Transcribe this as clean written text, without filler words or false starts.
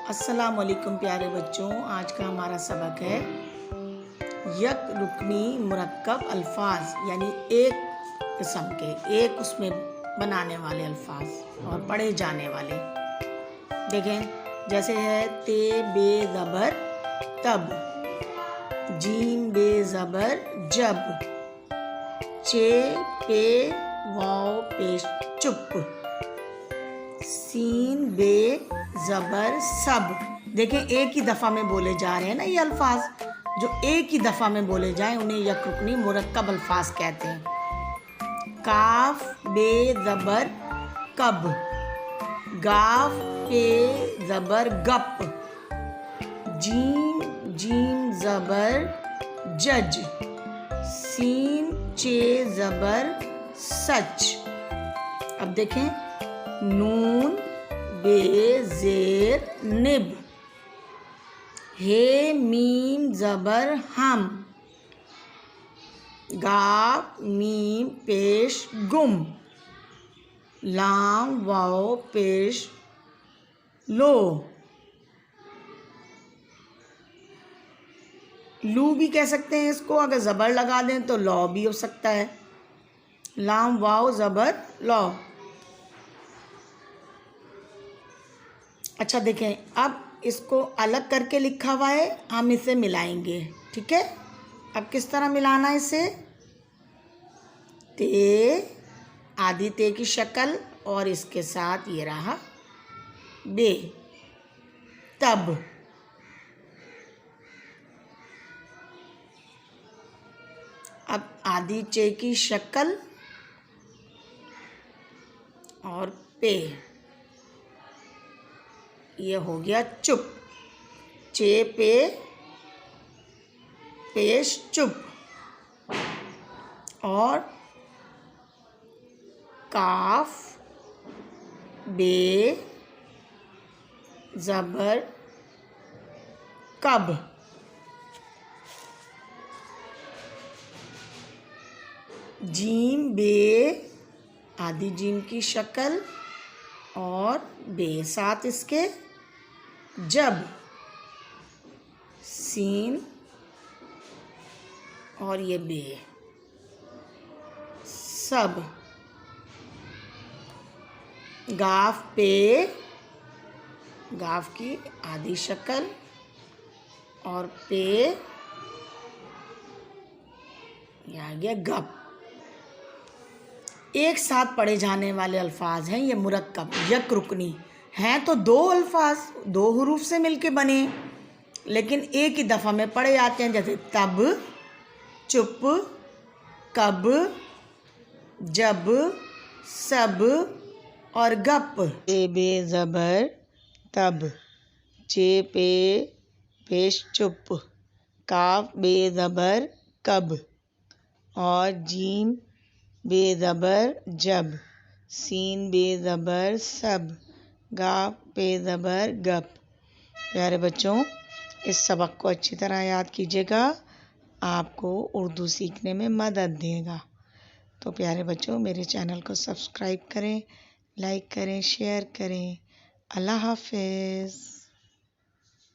अस्सलाम वालेकुम प्यारे बच्चों। आज का हमारा सबक है यक रुकनी मुरक्कब अल्फाज, यानी एक किस्म के एक उसमें बनाने वाले अल्फाज और पढ़े जाने वाले। देखें, जैसे है ते बे ज़बर तब, जीम बे ज़बर जब, चे पे वाव पेश चुप, सीन बे ज़बर सब। देखें, एक ही दफ़ा में बोले जा रहे हैं ना ये अल्फाज, जो एक ही दफ़ा में बोले जाएं उन्हें यक रुकनी मुरक्कब अल्फाज कहते हैं। काफ बे ज़बर कब, गाफ पे ज़बर गप, जीम जीम ज़बर जज, सीन चे ज़बर सच। अब देखें, नून बे ज़ेर निब, हे मीम ज़बर हम, गाफ मीम पेश गुम, लाम वाव पेश लो, लू भी कह सकते हैं इसको, अगर ज़बर लगा दें तो लौ भी हो सकता है। लाम वाव ज़बर लौ। अच्छा देखें, अब इसको अलग करके लिखा हुआ है, हम इसे मिलाएंगे। ठीक है, अब किस तरह मिलाना है इसे? ते, आधी ते की शक्ल और इसके साथ ये रहा बे, तब, अब आधी चे की शक्ल और पे, ये हो गया चुप, चे पे पेश चुप, और काफ बे ज़बर कब, जीम बे, आधी जीम की शक्ल और बे साथ इसके जब, सीन और ये बे सब, गाफ पे, गाफ की आधी शक्ल और पे, ये आ गया गप। एक साथ पढ़े जाने वाले अल्फाज हैं ये मुरक्कब यक रुकनी हैं, तो दो अल्फाज दो हुरूफ से मिलके बने, लेकिन एक ही दफ़ा में पढ़े जाते हैं, जैसे तब, चुप, कब, जब, सब और गप। ते बे ज़बर तब, चे पे पेश चुप, काफ बे ज़बर कब, और जीम बे ज़बर जब, सीन बे ज़बर सब, गाफ पे ज़बर गप। प्यारे बच्चों, इस सबक को अच्छी तरह याद कीजिएगा, आपको उर्दू सीखने में मदद देगा। तो प्यारे बच्चों, मेरे चैनल को सब्सक्राइब करें, लाइक करें, शेयर करें। अल्लाह हाफ़िज़।